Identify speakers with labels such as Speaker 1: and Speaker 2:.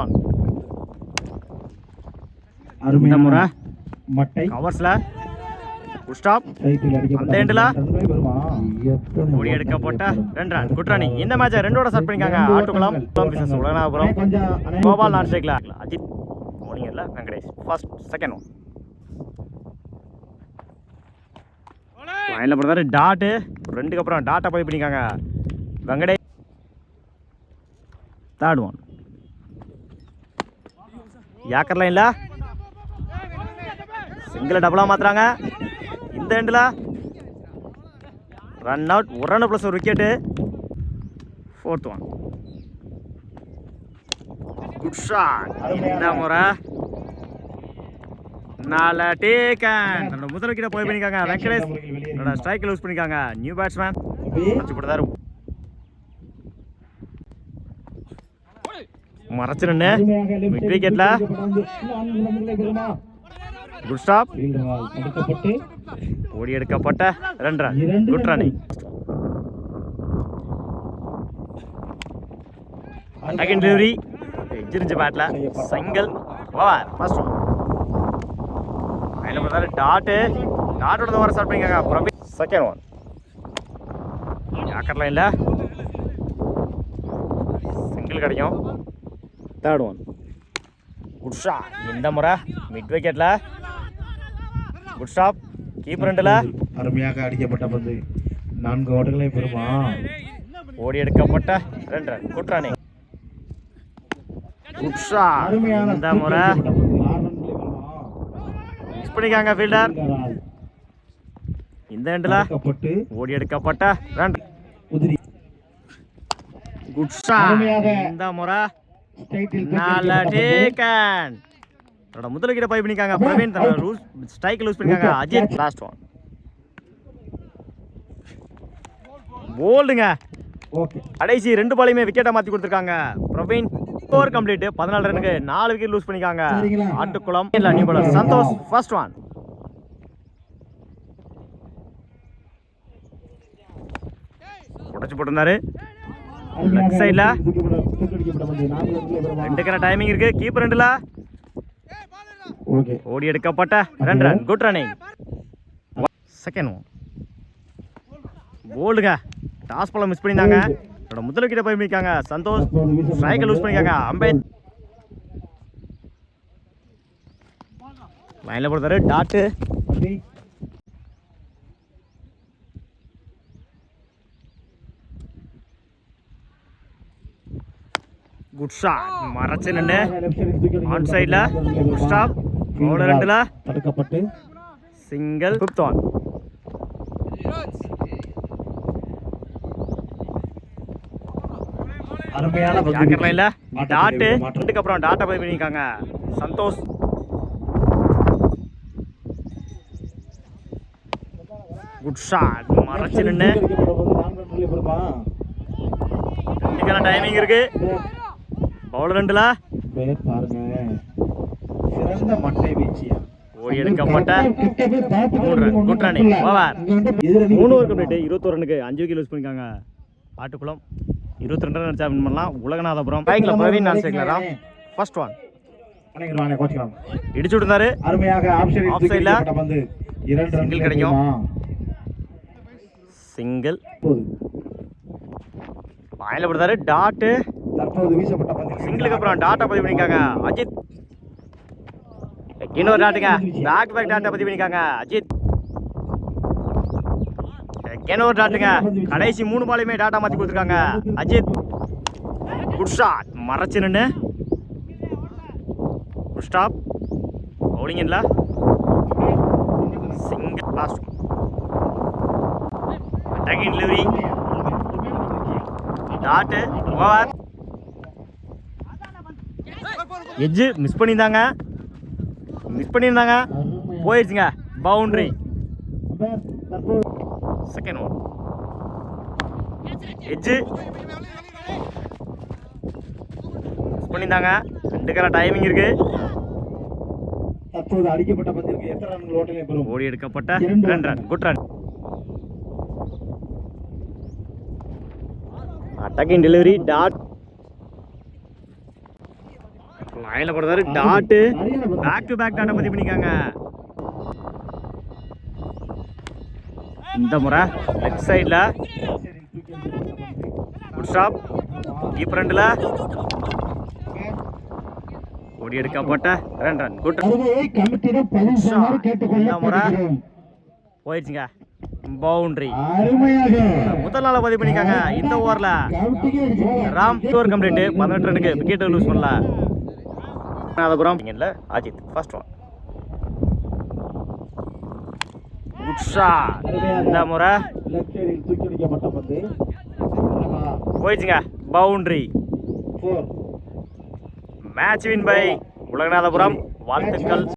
Speaker 1: One. இந்த முறை கவர்ஸ்ல good stop. அந்த எண்டில் ஓடி எடுக்கப்பட்ட 2 ரன். Good running. இந்த மேட்சை 2 ஸ்டார்ட் பண்ணிக்காங்க. ஆட்டுக்குளம் உலகநாதபுரம் கோபால் நான் ஸ்ட்ரைக்ல அஜித் ஓனியர்ல வெங்கடேஷ். First second one. லைனில் போடுறாரு டாட்டு. 2க்கு அப்புறம் டாட்டை பதிவு பண்ணிக்காங்க வெங்கடேஷ். Third one. யாக்கர் லைனில் சிங்கிள் டபுளாக மாற்றுறாங்க. இந்த எண்டில் run out. 1 run plus 1 wicket. Fourth one. Good shot. இந்த முறை 4 டேக்கன். தன்னோட முதல் விக்கெட்டை போய் பண்ணிக்காங்க வெங்கடேஷ். தன்னோட ஸ்ட்ரைக்கை லூஸ் பண்ணிக்காங்க நியூ பேட்ஸ்மேன். போடுறாரு மறைச்சு நின்று மிட் விக்கெட்ல குட் ஸ்டாப். ஓடி எடுக்கப்பட்ட 2 run. Good running. Second delivery எஞ்சிருந்துச்சு பேட்ல. Single over. First one. அதில் பார்த்தாரு டாட்டு. டாட்டோட ஓவர் ஸ்டார்ட் பண்ணிக்காங்க பிரவீன். Second one. யாக்கர் லைனில் சிங்கிள் கிடைக்கும். Third one. Good shot. இந்த முறை மிட் விக்கெட்ல குட் ஸ்டாப். கீப்பர் ரெண்டில்
Speaker 2: அருமையாக அடிக்கப்பட்ட பந்து 4 ஓட்டங்களை பெறுமா.
Speaker 1: ஓடி எடுக்கப்பட்ட 2 run. Good running. Good shot. இந்த முறை மிஸ் பண்ணிக்காங்க ஃபீல்டர். இந்த எண்டில் ஓடி எடுக்கப்பட்ட 2 ரன். Good shot. இந்த முறை 4 டேக்கன். தன்னோட முதல் விக்கெட்டை பை பண்ணிக்காங்க பிரவீன். தன்னோட ஸ்ட்ரைக் லூஸ் பண்ணிக்காங்க அஜித். Last one. போல்டுங்க. கடைசி 2 பாலையுமே விக்கெட்டை மாற்றி கொடுத்துருக்காங்க பிரவீன். Score complete. 14 ரனுக்கு 4 விக்கெட் லூஸ் பண்ணிக்காங்க Attukulam. New bowler Santhosh. First one. உடச்சு போட்டிருந்தாரு லெஃப்ட் சைட்ல. 2 டைமிங் இருக்கு. கீப்பர் ரெண்டுல ஓடி எடுக்கப்பட்ட 2 run. Good running. Second one. போல்டுங்க. டாஸ் பால மிஸ் பண்ணிருந்தாங்க. முதல் விக்கெட்டை போய் பண்ணிருக்காங்க சந்தோஷ். ஸ்ட்ரைக்கை லூஸ் பண்ணிருக்காங்க அம்பேத். லைன்ல போடுறாரு டாட்டு. Good shot. மறைச்சு நின்று ஆன் சைட்ல குட் ஸ்டாப். பவுலர் ரெண்டுல தடுக்கப்பட்டு சிங்கிள். Fifth one.
Speaker 2: அருமையான
Speaker 1: யாக்கர் லைன்ல டாட்டு. 2க்கு அப்புறம் டாட்டை போய் பண்ணிருக்காங்க சந்தோஷ். Good shot. மறைச்சு நின்று டைமிங் இருக்கு. பவுலர் ரெண்டுல
Speaker 2: சிறந்த மட்டை வீச்சியா.
Speaker 1: ஓடி எடுக்கப்பட்ட 3 run. Good running. Over. 3 over complete. 21 ரனுக்கு 5 விக்கெட் லூஸ் பண்ணிருக்காங்க ஆட்டுக்குளம். 22 ரன் அடிச்சா வின் பண்ணலாம் உலகநாதபுரம். பைக்ல பிரவீன் நான் சேர்க்கலடா. First one. இடிச்சு விட்டுறாரு.
Speaker 2: அருமையாக ஆஃப் சைடுல பந்து 2 ரன்
Speaker 1: கிடைக்கும். சிங்கிள். பாயில போடுறாரு டாட்.
Speaker 2: தற்போது வீசப்பட்ட பந்து
Speaker 1: சிங்கிளுக்கு அப்புறம் டாட்டா பதிவு பண்ணிருக்காங்க அஜித். இன்னொரு டாட்டுங்க. பேக் பேக் டாட்டா பதிவு பண்ணிருக்காங்க அஜித். இன்னொரு டாட்டுங்க. கடைசி 3 பாலையுமே டாட்டா மாத்தி கொடுத்துருக்காங்க அஜித். Good shot. மறைச்சு நின்று குட் ஸ்டாப். பவுலிங் இல்ல. Single. Last attacking delivery dot. Over. Edge miss பண்ணியிருந்தாங்க. போயிடுச்சுங்க. Boundary. Second one. Edge miss பண்ணியிருந்தாங்க. 2 டைமிங் இருக்கு.
Speaker 2: தற்போது அடிக்கப்பட்ட பந்திற்கு எத்தனை ரன்கள் ஓட்டங்களை பெறும்.
Speaker 1: ஓடி எடுக்கப்பட்ட 2 run. Good run. Attacking delivery dot. லைன்ல போடுறாரு டாட் பேக் டு பேக் டாட்டை பதிவு பண்ணிக்காங்க. இந்த முறை லெஃப்ட் சைடில் குட் ஸ்டாப் டீப் ஃப்ரண்டில் ஓடி எடுக்கப்பட்ட 2 ரன் குட். இந்த முறை போயிடுச்சுங்க பவுண்டரி. முதல் நாள பதிவு பண்ணிக்காங்க. இந்த ஓவரில் ராம் டோர் கம்ப்ளீட் 18 ரனுக்கு விக்கெட் லூஸ் பண்ணல. Ramanathapuram Ajith first one good shot. இந்த முறை போயிடுச்சுங்க boundary. Match win by Ulaganathapuram. வாழ்த்துக்கள்.